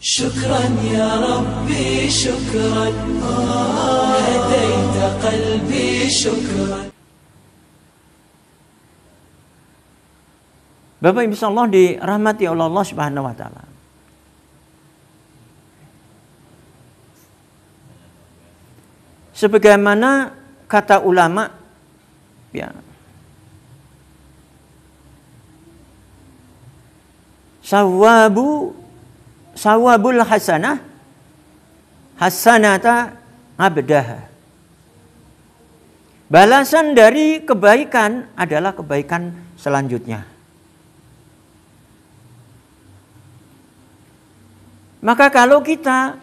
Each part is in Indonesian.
شكرا يا ربي شكرا هديت قلبي شكرا. Bapak Ibu Allah dirahmati oleh Allah Subhanahu wa taala. Sebagaimana kata ulama, ya, sawabul hasanah hasanata abdaha. Balasan dari kebaikan adalah kebaikan selanjutnya. Maka kalau kita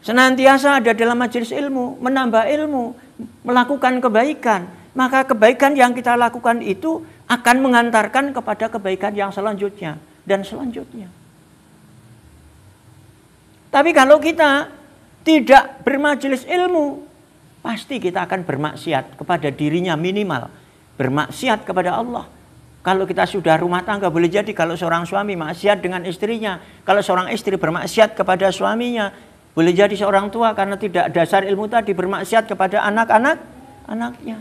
senantiasa ada dalam majelis ilmu, menambah ilmu, melakukan kebaikan, maka kebaikan yang kita lakukan itu akan mengantarkan kepada kebaikan yang selanjutnya dan selanjutnya. Tapi kalau kita tidak bermajelis ilmu, pasti kita akan bermaksiat kepada dirinya minimal, bermaksiat kepada Allah. Kalau kita sudah rumah tangga, boleh jadi kalau seorang suami maksiat dengan istrinya, kalau seorang istri bermaksiat kepada suaminya, boleh jadi seorang tua karena tidak dasar ilmu tadi bermaksiat kepada anaknya.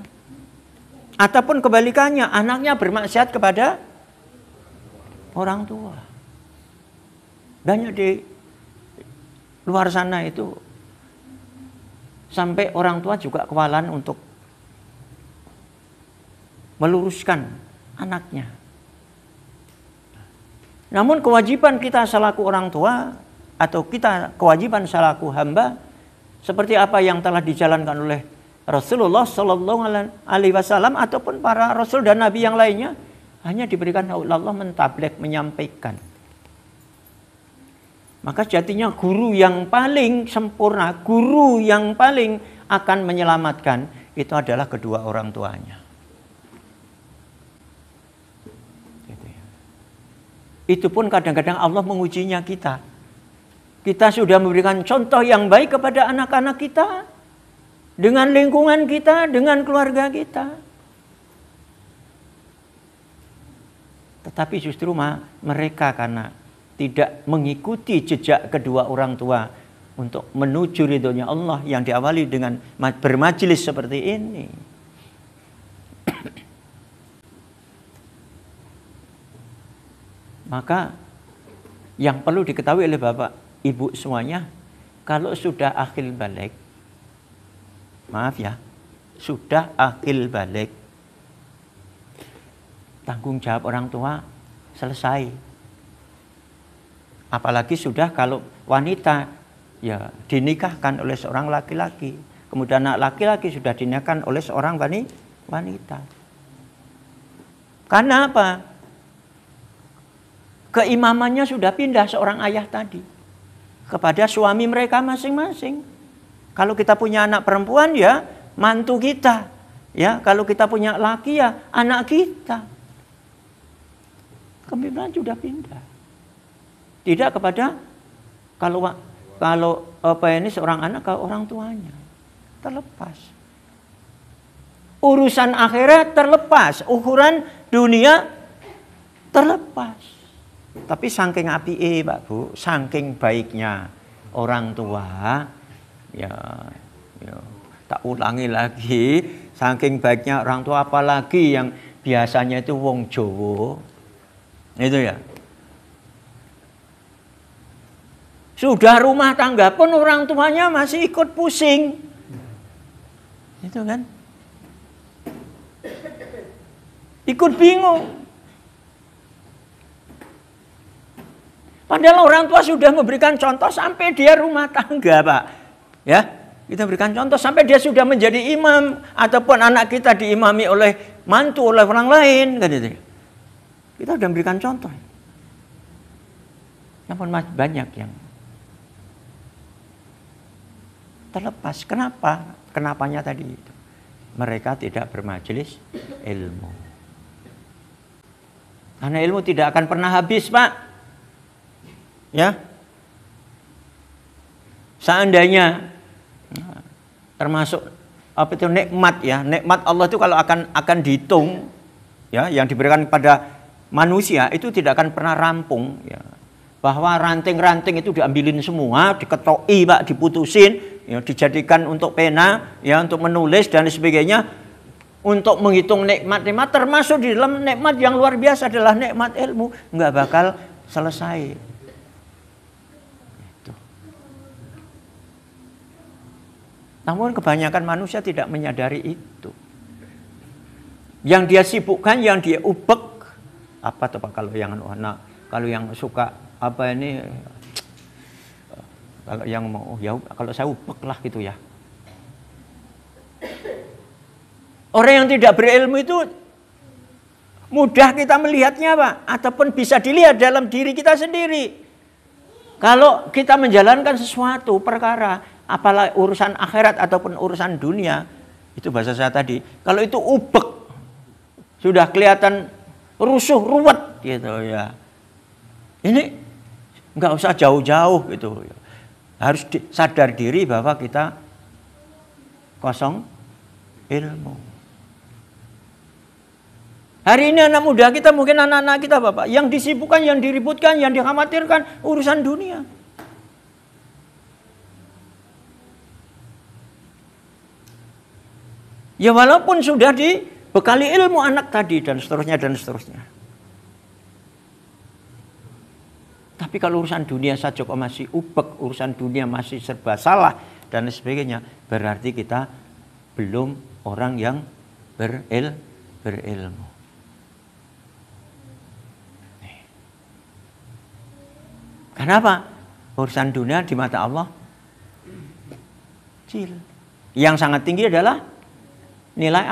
Ataupun kebalikannya, anaknya bermaksiat kepada orang tua. Banyak di luar sana itu sampai orang tua juga kewalahan untuk meluruskan anaknya. Namun kewajiban kita selaku orang tua atau kita kewajiban selaku hamba seperti apa yang telah dijalankan oleh Rasulullah Sallallahu Alaihi Wasallam ataupun para Rasul dan Nabi yang lainnya, hanya diberikan oleh Allah mentabligh, menyampaikan. Maka sejatinya guru yang paling sempurna, guru yang paling akan menyelamatkan itu adalah kedua orang tuanya. Itu pun kadang-kadang Allah mengujinya kita. Kita sudah memberikan contoh yang baik kepada anak-anak kita, dengan lingkungan kita, dengan keluarga kita. Tetapi justru mereka karena tidak mengikuti jejak kedua orang tua untuk menuju ridhonya Allah yang diawali dengan bermajelis seperti ini. Maka yang perlu diketahui oleh Bapak Ibu semuanya, kalau sudah akhil balik, maaf ya, sudah akhil balik, tanggung jawab orang tua selesai. Apalagi sudah kalau wanita ya dinikahkan oleh seorang laki-laki, kemudian anak laki-laki sudah dinikahkan oleh seorang wanita. Karena apa? Keimamannya sudah pindah seorang ayah tadi kepada suami mereka masing-masing. Kalau kita punya anak perempuan ya mantu kita, ya kalau kita punya laki ya anak kita. Kepemimpinan sudah pindah. Tidak kepada kalau seorang anak ke orang tuanya, terlepas. Urusan akhirat terlepas, ukuran dunia terlepas. Tapi saking apike Pak Bu, saking baiknya orang tua, ya tak ulangi lagi, saking baiknya orang tua apalagi yang biasanya itu wong Jawa. Itu ya. Sudah rumah tangga pun orang tuanya masih ikut pusing. Itu kan. Ikut bingung. Padahal orang tua sudah memberikan contoh sampai dia rumah tangga, Pak. Ya, kita berikan contoh sampai dia sudah menjadi imam ataupun anak kita diimami oleh mantu oleh orang lain, kan itu. Kita sudah memberikan contoh. Namun masih banyak yang terlepas. Kenapa? Kenapanya tadi itu. Mereka tidak bermajelis ilmu. Karena ilmu tidak akan pernah habis, Pak. Ya, seandainya termasuk apa itu nikmat ya, nikmat Allah itu kalau akan dihitung ya, yang diberikan kepada manusia itu tidak akan pernah rampung ya. bahwa ranting-ranting itu diambilin semua, diketoki Pak, diputusin, ya, dijadikan untuk pena, ya, untuk menulis dan sebagainya, untuk menghitung nikmat-nikmat, termasuk di dalam nikmat yang luar biasa adalah nikmat ilmu, nggak bakal selesai. Itu. Namun kebanyakan manusia tidak menyadari itu. Yang dia sibukkan, yang dia ubek, apa tuh Pak kalau yang kalau yang suka apa ini, kalau yang mau ya kalau saya ubek lah gitu ya. Orang yang tidak berilmu itu mudah kita melihatnya Pak, ataupun bisa dilihat dalam diri kita sendiri. Kalau kita menjalankan sesuatu perkara, apalagi urusan akhirat ataupun urusan dunia, itu bahasa saya tadi, kalau itu ubek, sudah kelihatan rusuh, ruwet gitu ya. Ini nggak usah jauh-jauh gitu. Harus sadar diri bahwa kita kosong ilmu. Hari ini anak muda kita, mungkin anak-anak kita Bapak, yang disibukkan, yang diributkan, yang dikhawatirkan urusan dunia. Ya walaupun sudah dibekali ilmu anak tadi dan seterusnya dan seterusnya. Tapi kalau urusan dunia saja kok masih ubek, urusan dunia masih serba salah dan sebagainya, berarti kita belum orang yang berilmu. Kenapa? Urusan dunia di mata Allah kecil. Yang sangat tinggi adalah nilai